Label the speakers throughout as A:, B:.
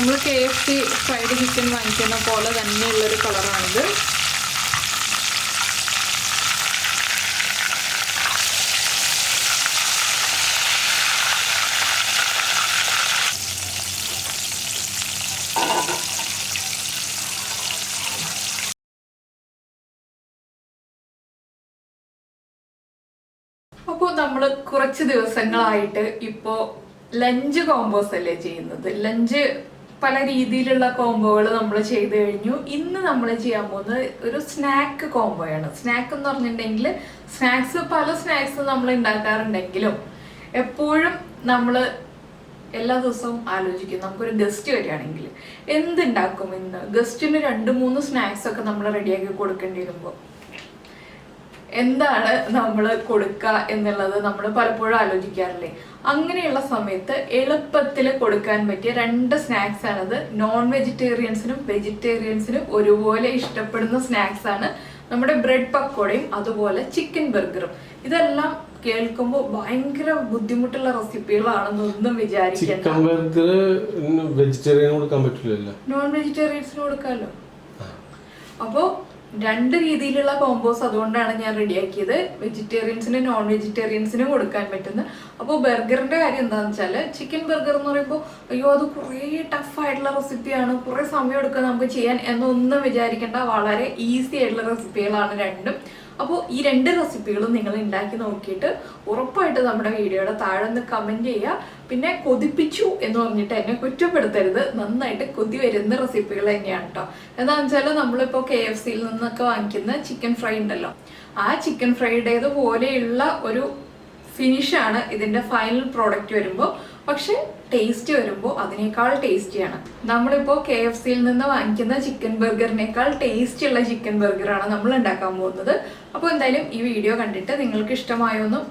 A: നമ്മൾ KFC fried chicken വാങ്ങിക്കുന്ന പോലെ തന്നെയുള്ളൊരു കളറാണിത്. അപ്പോൾ നമ്മൾ കുറച്ച് ദിവസങ്ങളായിട്ട് ഇപ്പോൾ ലഞ്ച് കോംബോസ് അല്ലേ ചെയ്യുന്നത്. ലഞ്ച് പല രീതിയിലുള്ള കോംബോകൾ നമ്മൾ ചെയ്തു കഴിഞ്ഞു. ഇന്ന് നമ്മൾ ചെയ്യാൻ പോകുന്നത് ഒരു സ്നാക്ക് കോംബോയാണ്. സ്നാക്ക് എന്ന് പറഞ്ഞിട്ടുണ്ടെങ്കിൽ പല സ്നാക്സ് നമ്മൾ ഉണ്ടാക്കാറുണ്ടെങ്കിലും എപ്പോഴും നമ്മൾ എല്ലാ ദിവസവും ആലോചിക്കും നമുക്കൊരു ഗസ്റ്റ് വരികയാണെങ്കിൽ എന്തുണ്ടാക്കും ഇന്ന്. ഗസ്റ്റിന് 2-3 സ്നാക്സ് ഒക്കെ നമ്മൾ റെഡിയാക്കി കൊടുക്കേണ്ടി വരുമ്പോൾ എന്താണ് നമ്മൾ കൊടുക്കുക എന്നുള്ളത് നമ്മൾ പലപ്പോഴും ആലോചിക്കാറില്ലേ. അങ്ങനെയുള്ള സമയത്ത് എളുപ്പത്തിൽ കൊടുക്കാൻ പറ്റിയ 2 സ്നാക്സ് ആണത്. നോൺ വെജിറ്റേറിയൻസിനും വെജിറ്റേറിയൻസിനും ഒരുപോലെ ഇഷ്ടപ്പെടുന്ന സ്നാക്സ് ആണ് നമ്മുടെ ബ്രെഡ് പക്കോടയും അതുപോലെ ചിക്കൻ ബർഗറും. ഇതെല്ലാം കേൾക്കുമ്പോൾ ഭയങ്കര ബുദ്ധിമുട്ടുള്ള റെസിപ്പികളാണെന്നൊന്നും വിചാരിക്കണ്ട. നോൺ വെജിറ്റേറിയൻസിന് കൊടുക്കാമല്ലോ. അപ്പോൾ 2 രീതിയിലുള്ള കോമ്പോസ് അതുകൊണ്ടാണ് ഞാൻ റെഡിയാക്കിയത്. വെജിറ്റേറിയൻസിനും നോൺ വെജിറ്റേറിയൻസിനും കൊടുക്കാൻ പറ്റുന്നത്. അപ്പോൾ ബർഗറിന്റെ കാര്യം എന്താണെന്ന് വെച്ചാൽ ചിക്കൻ ബർഗർ എന്ന് പറയുമ്പോൾ അയ്യോ അത് കുറേ ടഫായിട്ടുള്ള റെസിപ്പിയാണ്, കുറേ സമയം എടുക്കുക നമുക്ക് ചെയ്യാൻ എന്നൊന്നും വിചാരിക്കേണ്ട. വളരെ ഈസി ആയിട്ടുള്ള റെസിപ്പികളാണ് 2ഉം. അപ്പോൾ ഈ 2 റെസിപ്പികളും നിങ്ങൾ ഉണ്ടാക്കി നോക്കിയിട്ട് ഉറപ്പായിട്ട് നമ്മുടെ വീഡിയോയുടെ താഴെ ഒന്ന് കമൻറ്റ് ചെയ്യുക. പിന്നെ കൊതിപ്പിച്ചു എന്ന് പറഞ്ഞിട്ട് എന്നെ കുറ്റപ്പെടുത്തരുത്. നന്നായിട്ട് കൊതി വരുന്ന റെസിപ്പികൾ തന്നെയാണ് കേട്ടോ. എന്താണെന്ന് വെച്ചാൽ നമ്മളിപ്പോൾ KFCയിൽ നിന്നൊക്കെ വാങ്ങിക്കുന്ന ചിക്കൻ ഫ്രൈ ഉണ്ടല്ലോ, ആ ചിക്കൻ ഫ്രൈയുടേത് പോലെയുള്ള ഒരു ഫിനിഷാണ് ഇതിൻ്റെ ഫൈനൽ പ്രോഡക്റ്റ് വരുമ്പോൾ. പക്ഷെ ടേസ്റ്റ് വരുമ്പോൾ അതിനേക്കാൾ ടേസ്റ്റിയാണ്. നമ്മളിപ്പോൾ KFCയിൽ നിന്ന് വാങ്ങിക്കുന്ന ചിക്കൻ ബർഗറിനേക്കാൾ ടേസ്റ്റ് ഉള്ള ചിക്കൻ ബർഗറാണ് നമ്മൾ ഉണ്ടാക്കാൻ പോകുന്നത്. അപ്പോൾ എന്തായാലും ഈ വീഡിയോ കണ്ടിട്ട് നിങ്ങൾക്ക് ഇഷ്ടമായോന്നും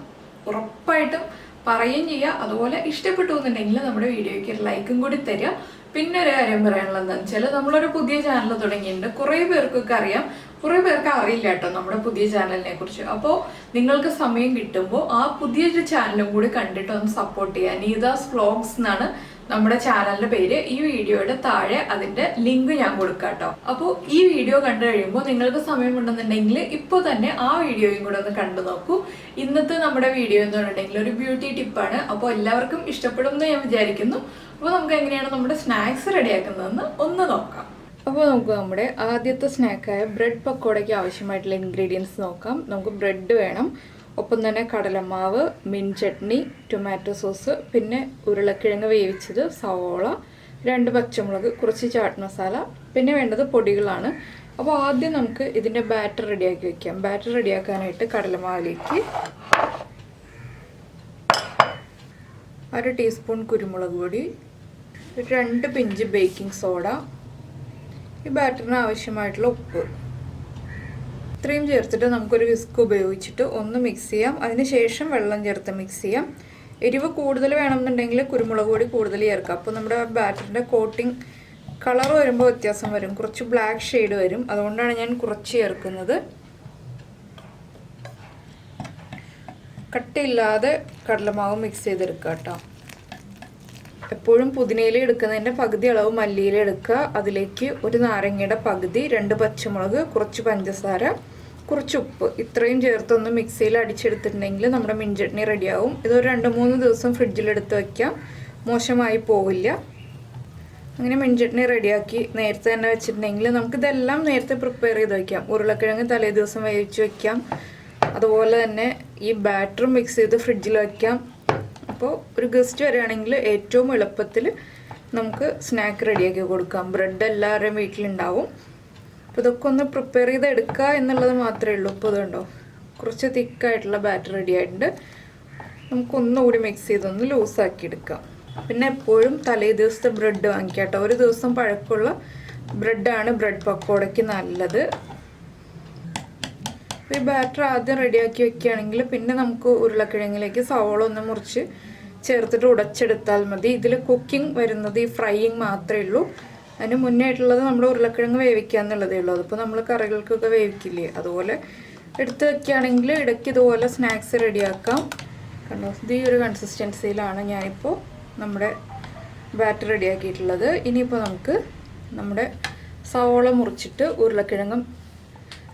A: ഉറപ്പായിട്ടും പറയുകയും ചെയ്യുക. അതുപോലെ ഇഷ്ടപ്പെട്ടു എന്നുണ്ടെങ്കിൽ നമ്മുടെ വീഡിയോയ്ക്ക് ഒരു ലൈക്കും കൂടി തരിക. പിന്നെ ഒരു കാര്യം പറയാനുള്ളത് എന്താണെന്ന് വെച്ചാൽ നമ്മളൊരു പുതിയ ചാനൽ തുടങ്ങിയിട്ടുണ്ട്. കുറേ പേർക്കൊക്കെ അറിയാം, കുറേ പേർക്ക് അറിയില്ല കേട്ടോ നമ്മുടെ പുതിയ ചാനലിനെ കുറിച്ച്. അപ്പോൾ നിങ്ങൾക്ക് സമയം കിട്ടുമ്പോൾ ആ പുതിയൊരു ചാനലും കൂടി കണ്ടിട്ട് ഒന്ന് സപ്പോർട്ട് ചെയ്യുക. നീതാസ് വ്ലോഗ്സ് എന്നാണ് നമ്മുടെ ചാനലിന്റെ പേര്. ഈ വീഡിയോയുടെ താഴെ അതിന്റെ ലിങ്ക് ഞാൻ കൊടുക്കാം കേട്ടോ. അപ്പോൾ ഈ വീഡിയോ കണ്ടു കഴിയുമ്പോൾ നിങ്ങൾക്ക് സമയമുണ്ടെന്നുണ്ടെങ്കിൽ ഇപ്പോൾ തന്നെ ആ വീഡിയോയും കൂടെ ഒന്ന് കണ്ടു നോക്കൂ. ഇന്നത്തെ നമ്മുടെ വീഡിയോ എന്ന് പറഞ്ഞിട്ടുണ്ടെങ്കിൽ ഒരു ബ്യൂട്ടി ടിപ്പാണ്. അപ്പോൾ എല്ലാവർക്കും ഇഷ്ടപ്പെടുമെന്ന് ഞാൻ വിചാരിക്കുന്നു. അപ്പോൾ നമുക്ക് എങ്ങനെയാണ് നമ്മുടെ സ്നാക്സ് റെഡിയാക്കുന്നതെന്ന് ഒന്ന് നോക്കാം. അപ്പോൾ നമുക്ക് നമ്മുടെ ആദ്യത്തെ സ്നാക്കായ ബ്രെഡ് പക്കോടയ്ക്ക് ആവശ്യമായിട്ടുള്ള ഇൻഗ്രീഡിയൻസ് നോക്കാം. നമുക്ക് ബ്രെഡ് വേണം, ഒപ്പം തന്നെ കടലമാവ്, മിൻ ചട്നി, ടൊമാറ്റോ സോസ്, പിന്നെ ഉരുളക്കിഴങ്ങ് വേവിച്ചത്, സവോള, 2 പച്ചമുളക്, കുറച്ച് ചാട്ട് മസാല, പിന്നെ വേണ്ടത് പൊടികളാണ്. അപ്പോൾ ആദ്യം നമുക്ക് ഇതിൻ്റെ ബാറ്റർ റെഡിയാക്കി വയ്ക്കാം. ബാറ്റർ റെഡിയാക്കാനായിട്ട് കടലമാവിലേക്ക് 1 ടീസ്പൂൺ കുരുമുളക് പൊടി, 2 പിഞ്ച് ബേക്കിംഗ് സോഡ, ഈ ബാറ്ററിന് ആവശ്യമായിട്ടുള്ള ഉപ്പ്, ഇത്രയും ചേർത്തിട്ട് നമുക്കൊരു വിസ്ക് ഉപയോഗിച്ചിട്ട് ഒന്ന് മിക്സ് ചെയ്യാം. അതിനുശേഷം വെള്ളം ചേർത്ത് മിക്സ് ചെയ്യാം. എരിവ് കൂടുതൽ വേണമെന്നുണ്ടെങ്കിൽ കുരുമുളക് പൊടി കൂടുതൽ ചേർക്കാം. അപ്പോൾ നമ്മുടെ ബാറ്ററിൻ്റെ കോട്ടിങ് കളർ വരുമ്പോൾ വ്യത്യാസം വരും, കുറച്ച് ബ്ലാക്ക് ഷെയ്ഡ് വരും. അതുകൊണ്ടാണ് ഞാൻ കുറച്ച് ചേർക്കുന്നത്. കട്ടിയില്ലാതെ കടലമാവ് മിക്സ് ചെയ്തെടുക്കുക കേട്ടോ. എപ്പോഴും പുതിനയില എടുക്കുന്നതിൻ്റെ പകുതി അളവ് മല്ലിയില എടുക്കുക. അതിലേക്ക് 1 നാരങ്ങയുടെ പകുതി, 2 പച്ചമുളക്, കുറച്ച് പഞ്ചസാര, കുറച്ച് ഉപ്പ്, ഇത്രയും ചേർത്തൊന്ന് മിക്സിയിൽ അടിച്ചെടുത്തിട്ടുണ്ടെങ്കിൽ നമ്മുടെ മിൻ ചട്നി റെഡിയാവും. ഇതൊരു 2-3 ദിവസം ഫ്രിഡ്ജിലെടുത്ത് വയ്ക്കാം, മോശമായി പോവില്ല. അങ്ങനെ മിൻ ചട്നി റെഡിയാക്കി നേരത്തെ തന്നെ വെച്ചിട്ടുണ്ടെങ്കിൽ നമുക്കിതെല്ലാം നേരത്തെ പ്രിപ്പയർ ചെയ്ത് വയ്ക്കാം. ഉരുളക്കിഴങ്ങ് തലേ ദിവസം വേവിച്ച് വയ്ക്കാം. അതുപോലെ തന്നെ ഈ ബാറ്റർ മിക്സ് ചെയ്ത് ഫ്രിഡ്ജിൽ വയ്ക്കാം. അപ്പോൾ ഒരു ഗസ്റ്റ് വരികയാണെങ്കിൽ ഏറ്റവും എളുപ്പത്തിൽ നമുക്ക് സ്നാക്ക് റെഡിയാക്കി കൊടുക്കാം. ബ്രെഡ് എല്ലാവരുടെയും വീട്ടിലുണ്ടാവും. അപ്പോൾ ഇതൊക്കെ ഒന്ന് പ്രിപ്പയർ ചെയ്ത് എടുക്കുക എന്നുള്ളത് മാത്രമേ ഉള്ളൂ. ഇപ്പോൾ ഇതുണ്ടോ കുറച്ച് തിക്കായിട്ടുള്ള ബാറ്റർ റെഡി ആയിട്ടുണ്ട്. നമുക്കൊന്നുകൂടി മിക്സ് ചെയ്തൊന്ന് ലൂസാക്കി എടുക്കാം. പിന്നെ എപ്പോഴും തലേ ദിവസത്തെ ബ്രെഡ് വാങ്ങിക്കാം കേട്ടോ. ഒരു ദിവസം പഴക്കമുള്ള ബ്രെഡാണ് ബ്രെഡ് പക്കോടയ്ക്ക് നല്ലത്. ഈ ബാറ്റർ ആദ്യം റെഡിയാക്കി വെക്കുകയാണെങ്കിൽ പിന്നെ നമുക്ക് ഉരുളക്കിഴങ്ങിലേക്ക് സവോള ഒന്ന് മുറിച്ച് ചേർത്തിട്ട് ഉടച്ചെടുത്താൽ മതി. ഇതിൽ കുക്കിംഗ് വരുന്നത് ഈ ഫ്രൈയിങ് മാത്രമേ ഉള്ളൂ. അതിന് മുന്നേ ആയിട്ടുള്ളത് നമ്മൾ ഉരുളക്കിഴങ്ങ് വേവിക്കുക എന്നുള്ളതേ ഉള്ളൂ. അതിപ്പോൾ നമ്മൾ കറികൾക്കൊക്കെ വേവിക്കില്ലേ, അതുപോലെ എടുത്ത് വെക്കുകയാണെങ്കിൽ ഇടയ്ക്ക് ഇതുപോലെ സ്നാക്സ് റെഡിയാക്കാം. കണ്ടോ, ഇത് ഈ ഒരു കൺസിസ്റ്റൻസിയിലാണ് ഞാനിപ്പോൾ നമ്മുടെ ബാറ്റർ റെഡിയാക്കിയിട്ടുള്ളത്. ഇനിയിപ്പോൾ നമുക്ക് നമ്മുടെ സവോള മുറിച്ചിട്ട് ഉരുളക്കിഴങ്ങും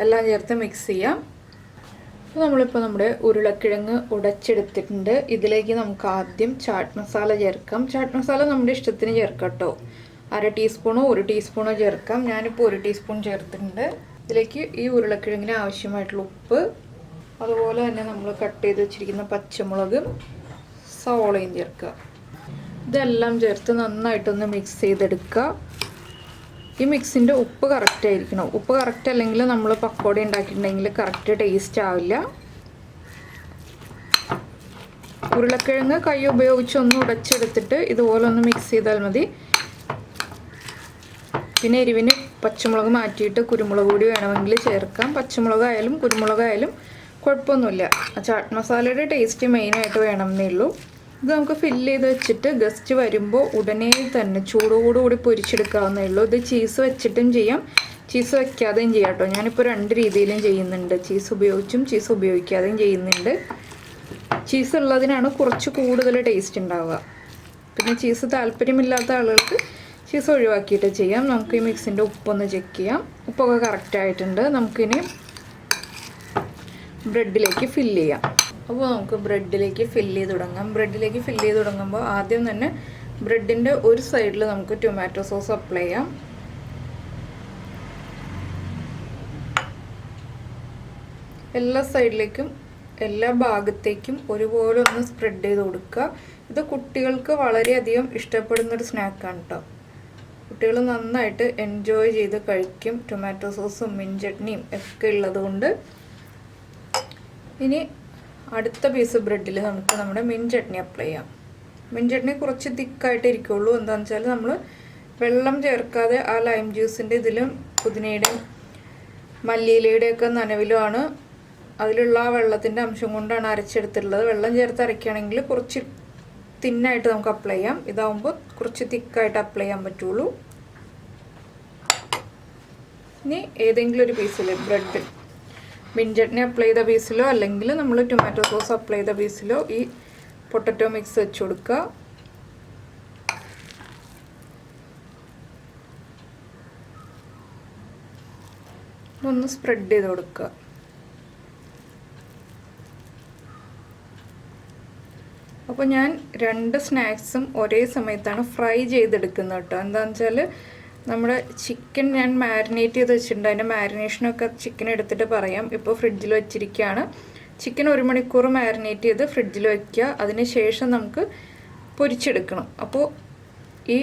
A: എല്ലാം ചേർത്ത് മിക്സ് ചെയ്യാം. അപ്പോൾ നമ്മളിപ്പോൾ നമ്മുടെ ഉരുളക്കിഴങ്ങ് ഉടച്ചെടുത്തിട്ടുണ്ട്. ഇതിലേക്ക് നമുക്ക് ആദ്യം ചാട്ട് മസാല ചേർക്കാം. ചാട്ട് മസാല നമ്മുടെ ഇഷ്ടത്തിന് ചേർക്കാം കേട്ടോ. 1/2 ടീസ്പൂണോ 1 ടീസ്പൂണോ ചേർക്കാം. ഞാനിപ്പോൾ 1 ടീസ്പൂൺ ചേർത്തിട്ടുണ്ട്. ഇതിലേക്ക് ഈ ഉരുളക്കിഴങ്ങിന് ആവശ്യമായിട്ടുള്ള ഉപ്പ്, അതുപോലെ തന്നെ നമ്മൾ കട്ട് ചെയ്ത് വെച്ചിരിക്കുന്ന പച്ചമുളകും സവോളയും ചേർക്കുക. ഇതെല്ലാം ചേർത്ത് നന്നായിട്ടൊന്ന് മിക്സ് ചെയ്തെടുക്കുക. ഈ മിക്സിൻ്റെ ഉപ്പ് കറക്റ്റ് ആയിരിക്കണം. ഉപ്പ് കറക്റ്റ് അല്ലെങ്കിൽ നമ്മൾ പക്കോട ഉണ്ടാക്കിയിട്ടുണ്ടെങ്കിൽ കറക്റ്റ് ടേസ്റ്റ് ആവില്ല. ഉരുളക്കിഴങ്ങ് കൈ ഉപയോഗിച്ച് ഒന്ന് ഉടച്ചെടുത്തിട്ട് ഇതുപോലെ ഒന്ന് മിക്സ് ചെയ്താൽ മതി. പിന്നെ എരിവിന് പച്ചമുളക് മാറ്റിയിട്ട് കുരുമുളക് പൊടി വേണമെങ്കിൽ ചേർക്കാം. പച്ചമുളകായാലും കുരുമുളകായാലും കുഴപ്പമൊന്നുമില്ല. ചാട്ട് മസാലയുടെ ടേസ്റ്റ് മെയിനായിട്ട് വേണമെന്നേ ഉള്ളൂ. ഇത് നമുക്ക് ഫില്ല് ചെയ്ത് വെച്ചിട്ട് ഗസ്റ്റ് വരുമ്പോൾ ഉടനെ തന്നെ ചൂടോടുകൂടി പൊരിച്ചെടുക്കാവുന്നേ ഉള്ളൂ. ഇത് ചീസ് വെച്ചിട്ടും ചെയ്യാം, ചീസ് വയ്ക്കാതെയും ചെയ്യാം കേട്ടോ. ഞാനിപ്പോൾ 2 രീതിയിലും ചെയ്യുന്നുണ്ട്. ചീസ് ഉപയോഗിച്ചും ചീസ് ഉപയോഗിക്കാതെയും ചെയ്യുന്നുണ്ട്. ചീസ് ഉള്ളതിനാണ് കുറച്ച് കൂടുതൽ ടേസ്റ്റ് ഉണ്ടാവുക. പിന്നെ ചീസ് താല്പര്യമില്ലാത്ത ആളുകൾക്ക് ചീസ് ഒഴിവാക്കിയിട്ട് ചെയ്യാം. നമുക്ക് ഈ മിക്സിൻ്റെ ഉപ്പൊന്ന് ചെക്ക് ചെയ്യാം. ഉപ്പൊക്കെ കറക്റ്റായിട്ടുണ്ട്. നമുക്കിനി ബ്രെഡിലേക്ക് ഫില്ല് ചെയ്യാം. അപ്പോൾ നമുക്ക് ബ്രെഡിലേക്ക് ഫില്ല് ചെയ്ത് തുടങ്ങാം. ബ്രെഡിലേക്ക് ഫില്ല് ചെയ്ത് തുടങ്ങുമ്പോൾ ആദ്യം തന്നെ ബ്രെഡിൻ്റെ ഒരു സൈഡിൽ നമുക്ക് ടൊമാറ്റോ സോസ് അപ്ലൈ ചെയ്യാം. എല്ലാ സൈഡിലേക്കും എല്ലാ ഭാഗത്തേക്കും ഒരുപോലെ ഒന്ന് സ്പ്രെഡ് ചെയ്ത് കൊടുക്കുക. ഇത് കുട്ടികൾക്ക് വളരെയധികം ഇഷ്ടപ്പെടുന്നൊരു സ്നാക്കാണ് കേട്ടോ. കുട്ടികൾ നന്നായിട്ട് എൻജോയ് ചെയ്ത് കഴിക്കും. ടൊമാറ്റോ സോസും മിൻ ചട്നിയും ഒക്കെ ഉള്ളതുകൊണ്ട്. ഇനി അടുത്ത പീസ് ബ്രെഡിൽ നമുക്ക് നമ്മുടെ മിൻ ചട്നി അപ്ലൈ ചെയ്യാം. മിൻ ചട്നി കുറച്ച് തിക്കായിട്ട് ഇരിക്കുള്ളൂ. എന്താണെന്ന് വെച്ചാൽ നമ്മൾ വെള്ളം ചേർക്കാതെ ആ ലൈം ജ്യൂസിൻ്റെ ഇതിലും പുതിനയുടെയും മല്ലിയിലയുടെയൊക്കെ നനവിലുമാണ്, അതിലുള്ള ആ വെള്ളത്തിൻ്റെ അംശം കൊണ്ടാണ് അരച്ചെടുത്തിട്ടുള്ളത്. വെള്ളം ചേർത്ത് അരയ്ക്കുകയാണെങ്കിൽ കുറച്ച് തിന്നായിട്ട് നമുക്ക് അപ്ലൈ ചെയ്യാം. ഇതാവുമ്പോൾ കുറച്ച് തിക്കായിട്ട് അപ്ലൈ ചെയ്യാൻ പറ്റുള്ളൂ. ഇനി ഏതെങ്കിലും ഒരു പീസിൽ ബ്രെഡ് മിൻ ചട്നി അപ്ലൈ ചെയ്ത പീസിലോ അല്ലെങ്കിൽ നമ്മൾ ടൊമാറ്റോ സോസ് അപ്ലൈ ചെയ്ത പീസിലോ ഈ പൊട്ടറ്റോ മിക്സ് വെച്ച് കൊടുക്കുക. ഒന്ന് സ്പ്രെഡ് ചെയ്ത് കൊടുക്കുക. അപ്പോൾ ഞാൻ 2 സ്നാക്സും ഒരേ സമയത്താണ് ഫ്രൈ ചെയ്തെടുക്കുന്നത് കേട്ടോ. എന്താണെന്ന് വെച്ചാൽ നമ്മുടെ ചിക്കൻ ഞാൻ മാരിനേറ്റ് ചെയ്ത് വെച്ചിട്ടുണ്ട്. അതിൻ്റെ മാരിനേഷനൊക്കെ ചിക്കൻ എടുത്തിട്ട് പറയാം. ഇപ്പോൾ ഫ്രിഡ്ജിൽ വെച്ചിരിക്കുകയാണ്. ചിക്കൻ 1 മണിക്കൂർ മാരിനേറ്റ് ചെയ്ത് ഫ്രിഡ്ജിൽ വയ്ക്കുക. അതിന് ശേഷം നമുക്ക് പൊരിച്ചെടുക്കണം. അപ്പോൾ ഈ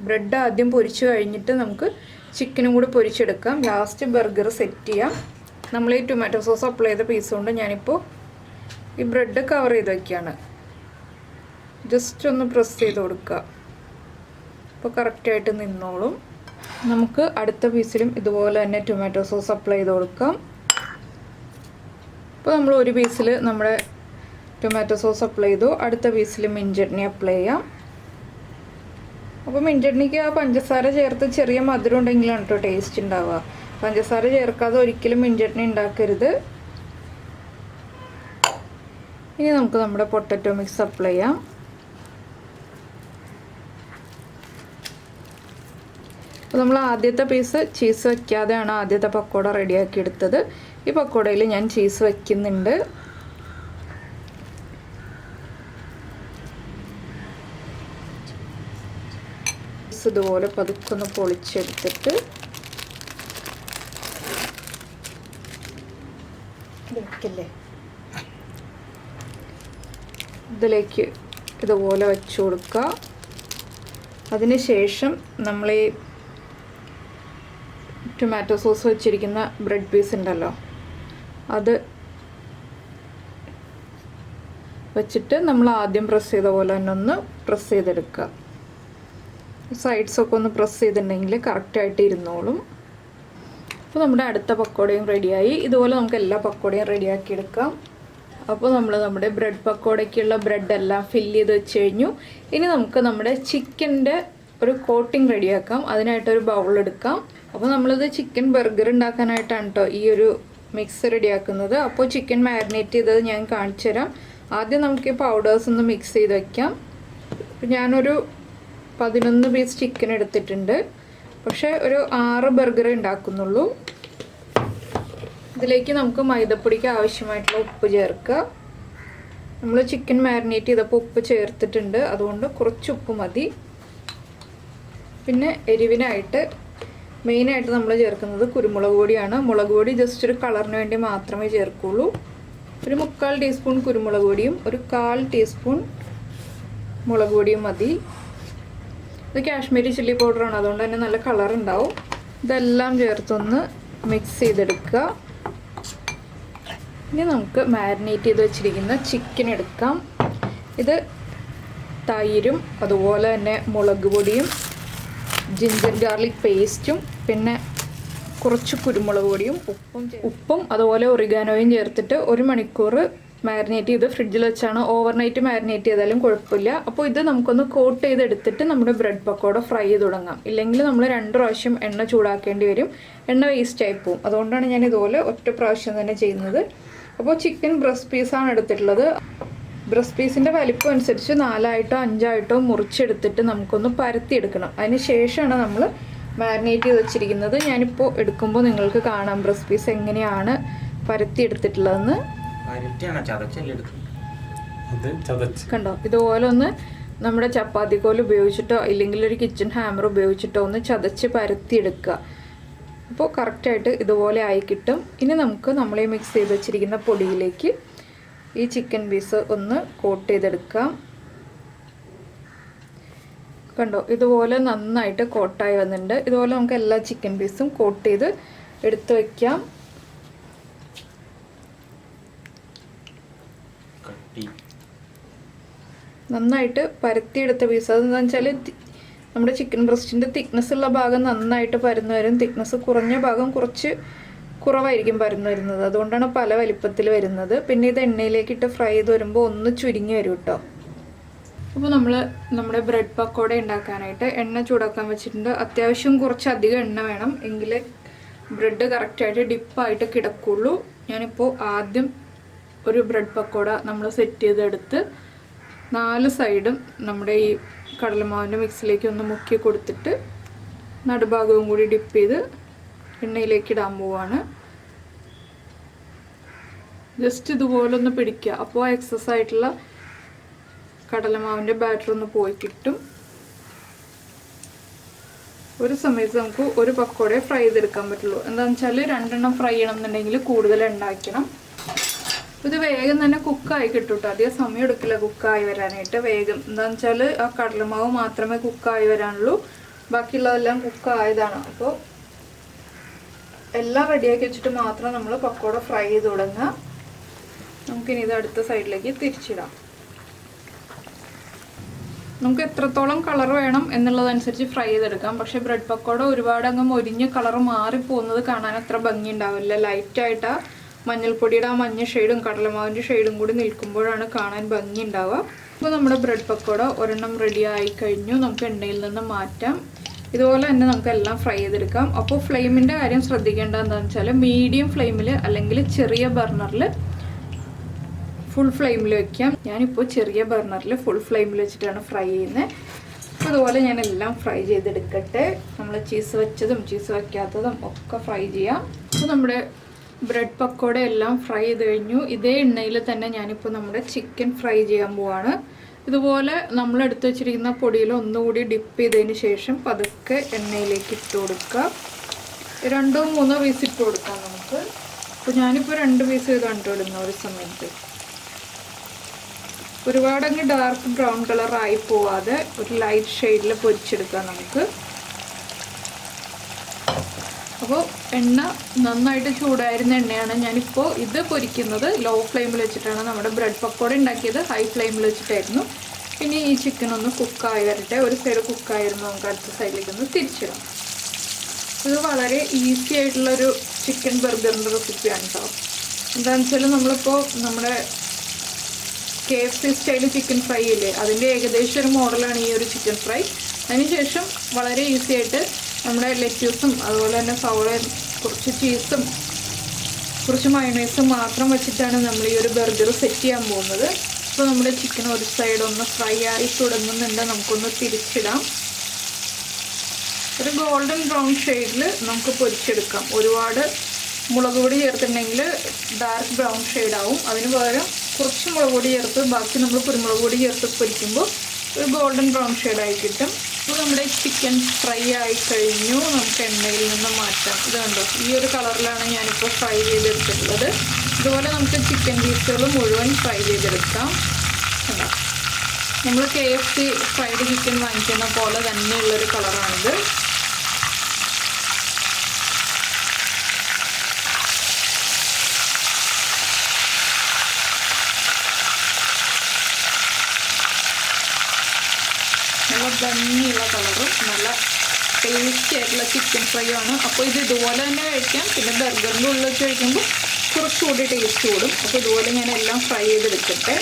A: ബ്രെഡ് ആദ്യം പൊരിച്ച് കഴിഞ്ഞിട്ട് നമുക്ക് ചിക്കനും കൂടി പൊരിച്ചെടുക്കാം. ലാസ്റ്റ് ബർഗർ സെറ്റ് ചെയ്യാം. നമ്മൾ ഈ ടൊമാറ്റോ സോസ് അപ്ലൈ ചെയ്ത പീസ് കൊണ്ട് ഞാനിപ്പോൾ ഈ ബ്രെഡ് കവർ ചെയ്ത് വയ്ക്കുകയാണ്. ജസ്റ്റ് ഒന്ന് പ്രസ് ചെയ്ത് കൊടുക്കുക. അപ്പോൾ കറക്റ്റായിട്ട് നിന്നോളും. നമുക്ക് അടുത്ത പീസിലും ഇതുപോലെ തന്നെ ടൊമാറ്റോ സോസ് അപ്ലൈ ചെയ്ത് കൊടുക്കാം. അപ്പോൾ നമ്മൾ ഒരു പീസിൽ നമ്മുടെ ടൊമാറ്റോ സോസ് അപ്ലൈ ചെയ്തു. അടുത്ത പീസിൽ മിൻ ചട്നി അപ്ലൈ ചെയ്യാം. അപ്പോൾ മിൻ ചട്നിക്ക് ആ പഞ്ചസാര ചേർത്ത് ചെറിയ മധുരം ഉണ്ടെങ്കിലാണ് കേട്ടോ ടേസ്റ്റ് ഉണ്ടാവുക. പഞ്ചസാര ചേർക്കാതെ ഒരിക്കലും മിൻ ചട്നി ഉണ്ടാക്കരുത്. ഇനി നമുക്ക് നമ്മുടെ പൊട്ടറ്റോ മിക്സ് അപ്ലൈ ചെയ്യാം. അപ്പോൾ നമ്മൾ ആദ്യത്തെ പീസ് ചീസ് വയ്ക്കാതെയാണ് ആദ്യത്തെ പക്കോട റെഡിയാക്കി എടുത്തത്. ഈ പക്കോടയിൽ ഞാൻ ചീസ് വയ്ക്കുന്നുണ്ട്. ഇതുപോലെ പതുക്കൊന്ന് പൊളിച്ചെടുത്തിട്ട് ഇതിലേക്ക് ഇതുപോലെ വെച്ച് കൊടുക്കുക. അതിനുശേഷം നമ്മൾ ഈ ടൊമാറ്റോ സോസ് വെച്ചിരിക്കുന്ന ബ്രെഡ് പീസ് ഉണ്ടല്ലോ, അത് വെച്ചിട്ട് നമ്മൾ ആദ്യം പ്രസ് ചെയ്ത പോലെ തന്നെ ഒന്ന് പ്രസ് ചെയ്തെടുക്കുക. സൈഡ്സൊക്കെ ഒന്ന് പ്രസ് ചെയ്തിട്ടുണ്ടെങ്കിൽ കറക്റ്റായിട്ട് ഇരുന്നോളും. അപ്പോൾ നമ്മുടെ അടുത്ത പക്കോടയും റെഡിയായി. ഇതുപോലെ നമുക്ക് എല്ലാ പക്കോടയും റെഡിയാക്കി എടുക്കാം. അപ്പോൾ നമ്മൾ നമ്മുടെ ബ്രെഡ് പക്കോടയ്ക്കുള്ള ബ്രെഡെല്ലാം ഫില്ല് ചെയ്ത് വെച്ച് കഴിഞ്ഞു. ഇനി നമുക്ക് നമ്മുടെ ചിക്കൻ്റെ ഒരു കോട്ടിങ് റെഡിയാക്കാം. അതിനായിട്ടൊരു ബൗൾ എടുക്കാം. അപ്പോൾ നമ്മളിത് ചിക്കൻ ബർഗർ ഉണ്ടാക്കാനായിട്ടാണ് കേട്ടോ ഈ ഒരു മിക്സ് റെഡിയാക്കുന്നത്. അപ്പോൾ ചിക്കൻ മാരിനേറ്റ് ചെയ്തത് ഞാൻ കാണിച്ചു തരാം. ആദ്യം നമുക്ക് ഈ പൗഡേഴ്സ് ഒന്ന് മിക്സ് ചെയ്ത് വയ്ക്കാം. അപ്പോൾ ഞാനൊരു 11 പീസ് ചിക്കൻ എടുത്തിട്ടുണ്ട്. പക്ഷേ ഒരു 6 ബർഗർ ഉണ്ടാക്കുന്നുള്ളൂ. ഇതിലേക്ക് നമുക്ക് മൈദപ്പൊടിക്ക് ആവശ്യമായിട്ടുള്ള ഉപ്പ് ചേർക്കുക. നമ്മൾ ചിക്കൻ മാരിനേറ്റ് ചെയ്തപ്പോൾ ഉപ്പ് ചേർത്തിട്ടുണ്ട്, അതുകൊണ്ട് കുറച്ച് ഉപ്പ് മതി. പിന്നെ എരിവിനായിട്ട് മെയിനായിട്ട് നമ്മൾ ചേർക്കുന്നത് കുരുമുളക് പൊടിയാണ്. മുളക് പൊടി ജസ്റ്റ് ഒരു കളറിന് വേണ്ടി മാത്രമേ ചേർക്കുള്ളൂ. ഒരു 3/4 ടീസ്പൂൺ കുരുമുളക് പൊടിയും ഒരു 1/4 ടീസ്പൂൺ മുളക് പൊടിയും മതി. ഇത് കാശ്മീരി ചില്ലി പൗഡറാണ്, അതുകൊണ്ട് തന്നെ നല്ല കളർ ഉണ്ടാവും. ഇതെല്ലാം ചേർത്തൊന്ന് മിക്സ് ചെയ്തെടുക്കുക. ഇനി നമുക്ക് മാരിനേറ്റ് ചെയ്ത് വെച്ചിരിക്കുന്ന ചിക്കൻ എടുക്കാം. ഇത് തൈരും അതുപോലെ തന്നെ മുളക് പൊടിയും ജിഞ്ചർ ഗാർലിക് പേസ്റ്റും പിന്നെ കുറച്ച് കുരുമുളക് പൊടിയും ഉപ്പും അതുപോലെ ഒറിഗാനോയും ചേർത്തിട്ട് 1 മണിക്കൂർ മാരിനേറ്റ് ചെയ്ത് ഫ്രിഡ്ജിൽ വെച്ചാണ്. ഓവർനൈറ്റ് മാരിനേറ്റ് ചെയ്താലും കുഴപ്പമില്ല. അപ്പോൾ ഇത് നമുക്കൊന്ന് കോട്ട് ചെയ്തെടുത്തിട്ട് നമ്മുടെ ബ്രെഡ് പക്കോട ഫ്രൈ ചെയ്ത് തുടങ്ങാം. ഇല്ലെങ്കിൽ നമ്മൾ 2 പ്രാവശ്യം എണ്ണ ചൂടാക്കേണ്ടി വരും, എണ്ണ വേസ്റ്റ് ആയി പോവും. അതുകൊണ്ടാണ് ഞാൻ ഇതുപോലെ ഒറ്റ പ്രാവശ്യം തന്നെ ചെയ്യുന്നത്. അപ്പോൾ ചിക്കൻ ബ്രസ്റ്റ് പീസാണ് എടുത്തിട്ടുള്ളത്. ബ്രസ്റ്റ് പീസിൻ്റെ വലിപ്പം അനുസരിച്ച് 4ആയിട്ടോ 5ആയിട്ടോ മുറിച്ചെടുത്തിട്ട് നമുക്കൊന്ന് പരത്തിയെടുക്കണം. അതിന് ശേഷമാണ് നമ്മൾ മാരിനേറ്റ് ചെയ്ത് വെച്ചിരിക്കുന്നത്. ഞാനിപ്പോൾ എടുക്കുമ്പോൾ നിങ്ങൾക്ക് കാണാം ബ്രസ്റ്റ് പീസ് എങ്ങനെയാണ് പരത്തിയെടുത്തിട്ടുള്ളതെന്ന്. കണ്ടോ, ഇതുപോലെ ഒന്ന് നമ്മുടെ ചപ്പാത്തി കോൽ ഉപയോഗിച്ചിട്ടോ ഇല്ലെങ്കിൽ ഒരു കിച്ചൺ ഹാമർ ഉപയോഗിച്ചിട്ടോ ഒന്ന് ചതച്ച് പരത്തിയെടുക്കുക. അപ്പോൾ കറക്റ്റായിട്ട് ഇതുപോലെ ആയി കിട്ടും. ഇനി നമുക്ക് നമ്മളീ മിക്സ് ചെയ്ത് വെച്ചിരിക്കുന്ന പൊടിയിലേക്ക് ഈ ചിക്കൻ പീസ് ഒന്ന് കോട്ട് ചെയ്തെടുക്കാം. കണ്ടോ, ഇതുപോലെ നന്നായിട്ട് കോട്ടായി വന്നിട്ടുണ്ട്. ഇതുപോലെ നമുക്ക് എല്ലാ ചിക്കൻ പീസും കോട്ട് ചെയ്ത് എടുത്ത് വയ്ക്കാം. നന്നായിട്ട് പരത്തിയെടുത്ത പീസ് അതെന്താണെന്ന് വെച്ചാൽ നമ്മുടെ ചിക്കൻ ബ്രസ്റ്റിൻ്റെ തിക്നെസ് ഉള്ള ഭാഗം നന്നായിട്ട് പരന്നു വരും. തിക്നെസ് കുറഞ്ഞ ഭാഗം കുറച്ച് കുറവായിരിക്കും പരന്നു വരുന്നത്. അതുകൊണ്ടാണ് പല വലിപ്പത്തിൽ വരുന്നത്. പിന്നെ ഇത് എണ്ണയിലേക്കിട്ട് ഫ്രൈ ചെയ്ത് വരുമ്പോൾ ഒന്ന് ചുരുങ്ങി വരും കേട്ടോ. അപ്പോൾ നമ്മുടെ ബ്രെഡ് പക്കോട ഉണ്ടാക്കാനായിട്ട് എണ്ണ ചൂടാക്കാൻ വെച്ചിട്ടുണ്ട്. അത്യാവശ്യം കുറച്ചധികം എണ്ണ വേണം, എങ്കിലേ ബ്രെഡ് കറക്റ്റായിട്ട് ഡിപ്പായിട്ട് കിടക്കുള്ളൂ. ഞാനിപ്പോൾ ആദ്യം ഒരു ബ്രെഡ് പക്കോട നമ്മൾ സെറ്റ് ചെയ്തെടുത്ത് 4 സൈഡും നമ്മുടെ ഈ കടലമാവിൻ്റെ മിക്സിലേക്ക് ഒന്ന് മുക്കി കൊടുത്തിട്ട് നടുഭാഗവും കൂടി ഡിപ്പ് ചെയ്ത് എണ്ണയിലേക്ക് ഇടാൻ പോവാണ്. ജസ്റ്റ് ഇതുപോലെ ഒന്ന് പിടിക്കുക. അപ്പോൾ എക്സസ് ആയിട്ടുള്ള കടലമാവിൻ്റെ ബാറ്റർ ഒന്ന് പോയി കിട്ടും. ഒരു സമയത്ത് നമുക്ക് ഒരു പക്കോടയെ ഫ്രൈ ചെയ്തെടുക്കാൻ പറ്റുള്ളൂ. എന്താണെന്ന് വെച്ചാൽ 2 എണ്ണം ഫ്രൈ ചെയ്യണം എന്നുണ്ടെങ്കിൽ കൂടുതൽ ഉണ്ടാക്കണം. ഇത് വേഗം തന്നെ കുക്കായി കിട്ടും കേട്ടോ. അധികം സമയം എടുക്കില്ല കുക്കായി വരാനായിട്ട്. വേഗം എന്താണെന്ന് വെച്ചാൽ ആ കടലമാവ് മാത്രമേ കുക്കായി വരാനുള്ളൂ, ബാക്കിയുള്ളതെല്ലാം കുക്കായതാണ്. അപ്പോൾ എല്ലാം റെഡിയാക്കി വെച്ചിട്ട് മാത്രം നമ്മൾ പക്കോട ഫ്രൈ ചെയ്ത് തുടങ്ങുക. നമുക്കിനി ഇത് അടുത്ത സൈഡിലേക്ക് തിരിച്ചിടാം. നമുക്ക് എത്രത്തോളം കളർ വേണം എന്നുള്ളതനുസരിച്ച് ഫ്രൈ ചെയ്തെടുക്കാം. പക്ഷേ ബ്രെഡ് പക്കോട ഒരുപാട് അങ്ങ് മൊരിഞ്ഞ കളർ മാറിപ്പോകുന്നത് കാണാൻ അത്ര ഭംഗി ഉണ്ടാവില്ല. ലൈറ്റായിട്ട് മഞ്ഞൾപ്പൊടിയുടെ ആ മഞ്ഞ ഷെയ്ഡും കടലമാവിൻ്റെ ഷെയ്ഡും കൂടി നിൽക്കുമ്പോഴാണ് കാണാൻ ഭംഗി ഉണ്ടാവുക. അപ്പോൾ നമ്മുടെ ബ്രെഡ് പക്കോട ഒരെണ്ണം റെഡി ആയി കഴിഞ്ഞു. നമുക്ക് എണ്ണയിൽ നിന്ന് മാറ്റാം. ഇതുപോലെ തന്നെ നമുക്ക് എല്ലാം ഫ്രൈ ചെയ്തെടുക്കാം. അപ്പോൾ ഫ്ലെയിമിൻ്റെ കാര്യം ശ്രദ്ധിക്കേണ്ടത് എന്താണെന്ന് വെച്ചാൽ മീഡിയം ഫ്ലെയിമിൽ അല്ലെങ്കിൽ ചെറിയ ബർണറിൽ ഫുൾ ഫ്ലെയിമിൽ വെക്കാം. ഞാനിപ്പോൾ ചെറിയ ബർണറിൽ ഫുൾ ഫ്ലെയിമിൽ വെച്ചിട്ടാണ് ഫ്രൈ ചെയ്യുന്നത്. അപ്പോൾ അതുപോലെ ഞാൻ എല്ലാം ഫ്രൈ ചെയ്തെടുക്കട്ടെ. നമ്മൾ ചീസ് വെച്ചതും ചീസ് വയ്ക്കാത്തതും ഒക്കെ ഫ്രൈ ചെയ്യാം. അപ്പോൾ നമ്മുടെ ബ്രെഡ് പക്കോട എല്ലാം ഫ്രൈ ചെയ്ത് കഴിഞ്ഞു. ഇതേ എണ്ണയിൽ തന്നെ ഞാനിപ്പോൾ നമ്മുടെ ചിക്കൻ ഫ്രൈ ചെയ്യാൻ പോവാണ്. ഇതുപോലെ നമ്മൾ എടുത്ത് വെച്ചിരിക്കുന്ന പൊടിയിൽ ഒന്നുകൂടി ഡിപ്പ് ചെയ്തതിന് ശേഷം പതുക്കെ എണ്ണയിലേക്ക് ഇട്ട് കൊടുക്കുക. 2-3 പീസ് ഇട്ട് കൊടുക്കാം നമുക്ക്. അപ്പോൾ ഞാനിപ്പോൾ 2 പീസ് ചെയ്താണ് ഇടുന്ന ഒരു സമയത്ത്. ഒരുപാടങ്ങ് ഡാർക്ക് ബ്രൗൺ കളറായി പോവാതെ ഒരു ലൈറ്റ് ഷെയ്ഡിൽ പൊരിച്ചെടുക്കാം നമുക്ക്. അപ്പോൾ എണ്ണ നന്നായിട്ട് ചൂടായിരുന്ന എണ്ണയാണ്. ഞാനിപ്പോൾ ഇത് പൊരിക്കുന്നത് ലോ ഫ്ലെയിമിൽ വെച്ചിട്ടാണ്. നമ്മുടെ ബ്രെഡ് പക്കോട ഉണ്ടാക്കിയത് ഹൈ ഫ്ലെയിമിൽ വെച്ചിട്ടായിരുന്നു. പിന്നെ ഈ ചിക്കൻ ഒന്ന് കുക്കായി വരട്ടെ. ഒരു സൈഡ് കുക്കായിരുന്നു, നമുക്ക് അടുത്ത സൈഡിലേക്ക് ഒന്ന് തിരിച്ചിടാം. ഇത് വളരെ ഈസി ആയിട്ടുള്ളൊരു ചിക്കൻ ബർഗറിൻ്റെ റെസിപ്പിയാണ് കേട്ടോ. എന്താണെന്ന് വെച്ചാൽ നമ്മളിപ്പോൾ നമ്മുടെ KFC സ്റ്റൈൽ ചിക്കൻ ഫ്രൈ ഇല്ലേ, അതിൻ്റെ ഏകദേശം ഒരു മോഡലാണ് ഈ ഒരു ചിക്കൻ ഫ്രൈ. അതിനുശേഷം വളരെ ഈസി ആയിട്ട് നമ്മുടെ ലെറ്റ്യൂസും അതുപോലെ തന്നെ സവോളയും കുറച്ച് ചീസും കുറച്ച് മയോണൈസും മാത്രം വെച്ചിട്ടാണ് നമ്മൾ ഈ ഒരു ബർഗർ സെറ്റ് ചെയ്യാൻ പോകുന്നത്. അപ്പോൾ നമ്മുടെ ചിക്കൻ ഒരു സൈഡ് ഒന്ന് ഫ്രൈ ആയി തുടങ്ങുന്നുണ്ട്. നമുക്കൊന്ന് തിരിച്ചിടാം. ഒരു ഗോൾഡൻ ബ്രൗൺ ഷെയ്ഡിൽ നമുക്ക് പൊരിച്ചെടുക്കാം. ഒരുപാട് മുളക് പൊടി ചേർത്തിട്ടുണ്ടെങ്കിൽ ഡാർക്ക് ബ്രൗൺ ഷെയ്ഡാവും. അതിന് പകരം കുറച്ച് മുളക് പൊടി ചേർത്ത് ബാക്കി നമ്മൾ കുരുമുളക് പൊടി ചേർത്ത് പൊരിക്കുമ്പോൾ ഒരു ഗോൾഡൻ ബ്രൗൺ ഷെയ്ഡായി കിട്ടും. അപ്പോൾ നമ്മുടെ ചിക്കൻ ഫ്രൈ ആയി കഴിഞ്ഞു. നമുക്ക് എണ്ണയിൽ നിന്ന് മാറ്റാം. ഇത് കണ്ടോ, ഈ ഒരു കളറിലാണ് ഞാനിപ്പോൾ ഫ്രൈ ചെയ്തെടുത്തിട്ടുള്ളത്. ഇതുപോലെ നമുക്ക് ചിക്കൻ പീസുകൾ മുഴുവൻ ഫ്രൈ ചെയ്തെടുക്കാം. കണ്ടോ, നമ്മൾ KFC ഫ്രൈഡ് ചിക്കൻ വാങ്ങിക്കുന്ന പോലെ തന്നെയുള്ളൊരു കളറാണിത്. നല്ല ഭംഗിയുള്ള കളറും നല്ല ടേസ്റ്റി ആയിട്ടുള്ള ചിക്കൻ ഫ്രൈ ആണ്. അപ്പോൾ ഇത് ഇതുപോലെ തന്നെ കഴിക്കാം. പിന്നെ ബർഗറിൻ്റെ ഉള്ളിൽ വെച്ച് കഴിക്കുമ്പോൾ കുറച്ചുകൂടി ടേസ്റ്റ് കൂടും. അപ്പോൾ ഇതുപോലെ ഞാൻ എല്ലാം ഫ്രൈ ചെയ്തെടുക്കട്ടെ.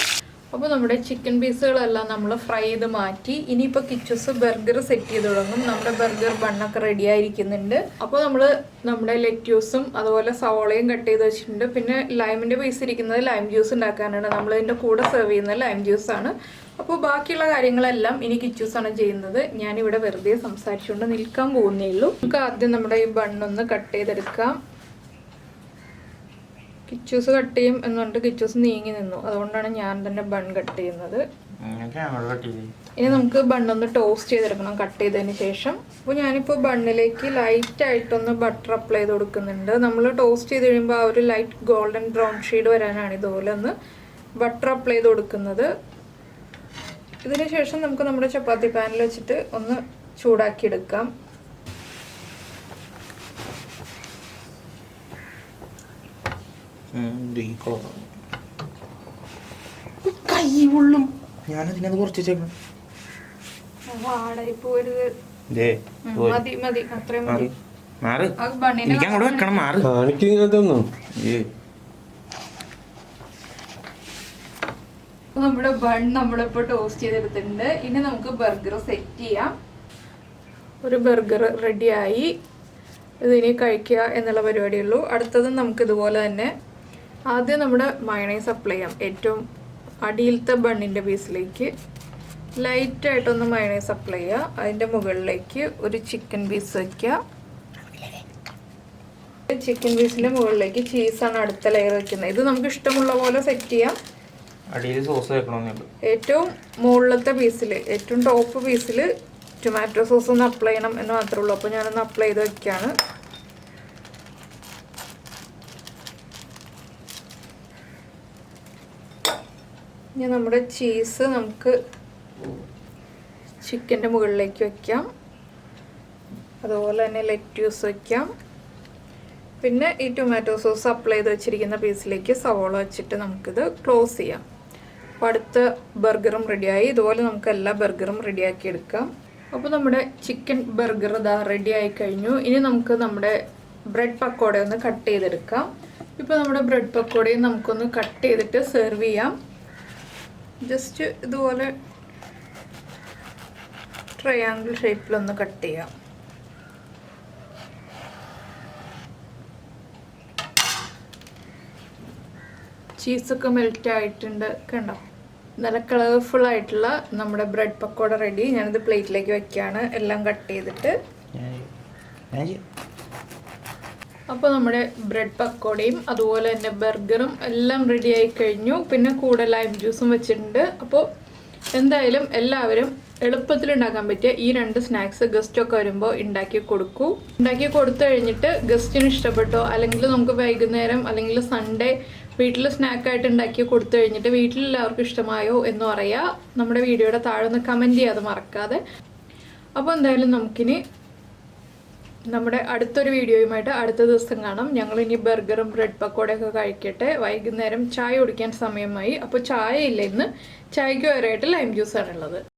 A: അപ്പോൾ നമ്മുടെ ചിക്കൻ പീസുകളെല്ലാം നമ്മൾ ഫ്രൈ ചെയ്ത് മാറ്റി. ഇനിയിപ്പോൾ കിച്ചൂസ് ബർഗർ സെറ്റ് ചെയ്ത് തുടങ്ങും. നമ്മുടെ ബർഗർ ബണ്ണൊക്കെ റെഡി ആയിരിക്കുന്നുണ്ട്. അപ്പോൾ നമ്മുടെ ലെറ്റ്യൂസും അതുപോലെ സവോളയും കട്ട് ചെയ്ത് വെച്ചിട്ടുണ്ട്. പിന്നെ ലൈമിൻ്റെ പീസ് ഇരിക്കുന്നത് ലൈം ജ്യൂസ് ഉണ്ടാക്കാനാണ്. നമ്മളിതിൻ്റെ കൂടെ സെർവ് ചെയ്യുന്നത് ലൈം ജ്യൂസാണ്. അപ്പോൾ ബാക്കിയുള്ള കാര്യങ്ങളെല്ലാം ഇനി കിച്ചൂസാണ് ചെയ്യുന്നത്. ഞാനിവിടെ വെറുതെ സംസാരിച്ചുകൊണ്ട് നിൽക്കാൻ പോകുന്നേ ഉള്ളൂ. നമുക്ക് ആദ്യം നമ്മുടെ ഈ ബണ്ണൊന്ന് കട്ട് ചെയ്തെടുക്കാം. കിച്ചൂസ് കട്ട് ചെയ്യും എന്നുകൊണ്ട് കിച്ചൂസ് നീങ്ങി നിന്നു. അതുകൊണ്ടാണ് ഞാൻ തന്നെ ബൺ കട്ട് ചെയ്യുന്നത്. ഇനി നമുക്ക് ബണ്ണൊന്ന് ടോസ്റ്റ് ചെയ്തെടുക്കണം കട്ട് ചെയ്തതിന് ശേഷം. അപ്പോൾ ഞാനിപ്പോൾ ബണ്ണിലേക്ക് ലൈറ്റായിട്ടൊന്ന് ബട്ടർ അപ്ലൈ ചെയ്ത് കൊടുക്കുന്നുണ്ട്. നമ്മൾ ടോസ്റ്റ് ചെയ്ത് കഴിയുമ്പോൾ ആ ഒരു ലൈറ്റ് ഗോൾഡൻ ബ്രൗൺ ഷെയ്ഡ് വരാനാണ് ഇതുപോലെ ഒന്ന് ബട്ടർ അപ്ലൈ ചെയ്ത് കൊടുക്കുന്നത്. ഇതിന് ശേഷം നമുക്ക് നമ്മുടെ ചപ്പാത്തി പാനിൽ വെച്ചിട്ട് ഒന്ന് ചൂടാക്കി എടുക്കാം.
B: ഞാനതിനത് കുറച്ച്
A: നമ്മുടെ ബൺ നമ്മളിപ്പോൾ ടോസ്റ്റ് ചെയ്തെടുത്തിട്ടുണ്ട്. ഇനി നമുക്ക് ബർഗർ സെറ്റ് ചെയ്യാം. ഒരു ബർഗർ റെഡിയായി. ഇതിനി കഴിക്കുക എന്നുള്ള പരിപാടിയുള്ളൂ. അടുത്തത് നമുക്ക് ഇതുപോലെ തന്നെ ആദ്യം നമ്മുടെ മയണൈസ് അപ്ലൈ ചെയ്യാം. ഏറ്റവും അടിയിലത്തെ ബണ്ണിൻ്റെ പീസിലേക്ക് ലൈറ്റായിട്ടൊന്ന് മയണൈസ് അപ്ലൈ ചെയ്യുക. അതിൻ്റെ മുകളിലേക്ക് ഒരു ചിക്കൻ പീസ് വയ്ക്കുക. ചിക്കൻ പീസിൻ്റെ മുകളിലേക്ക് ചീസാണ് അടുത്ത ലെയർ വയ്ക്കുന്നത്. ഇത് നമുക്ക് ഇഷ്ടമുള്ള പോലെ സെറ്റ് ചെയ്യാം. ഏറ്റവും മുകളിലത്തെ പീസിൽ, ഏറ്റവും ടോപ്പ് പീസിൽ ടൊമാറ്റോ സോസ് ഒന്ന് അപ്ലൈ ചെയ്യണം എന്ന് മാത്രമേ ഉള്ളൂ. അപ്പോൾ ഞാനൊന്ന് അപ്ലൈ ചെയ്ത് വയ്ക്കുകയാണ്. ഇനി നമ്മുടെ ചീസ് നമുക്ക് ചിക്കൻ്റെ മുകളിലേക്ക് വയ്ക്കാം. അതുപോലെ തന്നെ ലെറ്റ്യൂസ് വയ്ക്കാം. പിന്നെ ഈ ടൊമാറ്റോ സോസ് അപ്ലൈ ചെയ്ത് വെച്ചിരിക്കുന്ന പീസിലേക്ക് സവോള വെച്ചിട്ട് നമുക്കിത് ക്ലോസ് ചെയ്യാം. അപ്പോൾ അടുത്ത ബർഗറും റെഡിയായി. ഇതുപോലെ നമുക്ക് എല്ലാ ബർഗറും റെഡിയാക്കി എടുക്കാം. അപ്പോൾ നമ്മുടെ ചിക്കൻ ബർഗർ ഇതാ റെഡി ആയി കഴിഞ്ഞു. ഇനി നമുക്ക് നമ്മുടെ ബ്രെഡ് പക്കോട ഒന്ന് കട്ട് ചെയ്തെടുക്കാം. ഇപ്പോൾ നമ്മുടെ ബ്രെഡ് പക്കോടയും നമുക്കൊന്ന് കട്ട് ചെയ്തിട്ട് സെർവ് ചെയ്യാം. ജസ്റ്റ് ഇതുപോലെ ട്രയാങ്കിൾ ഷേപ്പിലൊന്ന് കട്ട് ചെയ്യാം. ചീസൊക്കെ മെൽറ്റ് ആയിട്ടുണ്ട്. കണ്ടോ, നല്ല കളർഫുൾ ആയിട്ടുള്ള നമ്മുടെ ബ്രെഡ് പക്കോട റെഡി. ഞാനിത് പ്ലേറ്റിലേക്ക് വെക്കുകയാണ് എല്ലാം കട്ട് ചെയ്തിട്ട്. അപ്പോൾ നമ്മുടെ ബ്രെഡ് പക്കോടയും അതുപോലെ തന്നെ ബർഗറും എല്ലാം റെഡി ആയി കഴിഞ്ഞു. പിന്നെ കൂടെ ലൈം ജ്യൂസും വെച്ചിട്ടുണ്ട്. അപ്പോൾ എന്തായാലും എല്ലാവരും എളുപ്പത്തിൽ ഉണ്ടാക്കാൻ പറ്റിയ ഈ രണ്ട് സ്നാക്സ് ഗസ്റ്റൊക്കെ വരുമ്പോൾ ഉണ്ടാക്കി കൊടുക്കൂ. ഉണ്ടാക്കി കൊടുത്തു കഴിഞ്ഞിട്ട് ഗസ്റ്റിന് ഇഷ്ടപ്പെട്ടോ, അല്ലെങ്കിൽ നമുക്ക് വൈകുന്നേരം അല്ലെങ്കിൽ സൺഡേ വീട്ടിൽ സ്നാക്കായിട്ട് ഉണ്ടാക്കി കൊടുത്തു കഴിഞ്ഞിട്ട് വീട്ടിലെല്ലാവർക്കും ഇഷ്ടമായോ എന്ന് പറയാം. നമ്മുടെ വീഡിയോയുടെ താഴെ ഒന്ന് കമൻറ്റ് ചെയ്യാതെ മറക്കാതെ. അപ്പോൾ എന്തായാലും നമുക്കിനി നമ്മുടെ അടുത്തൊരു വീഡിയോയുമായിട്ട് അടുത്ത ദിവസം കാണാം. ഞങ്ങളിനി ബർഗറും ബ്രെഡ് പക്കോടയൊക്കെ കഴിക്കട്ടെ. വൈകുന്നേരം ചായ കുടിക്കാൻ സമയമായി. അപ്പോൾ ചായ ഇല്ല ഇന്ന്. ചായക്ക് പകരമായിട്ട് ലൈം ജ്യൂസാണുള്ളത്.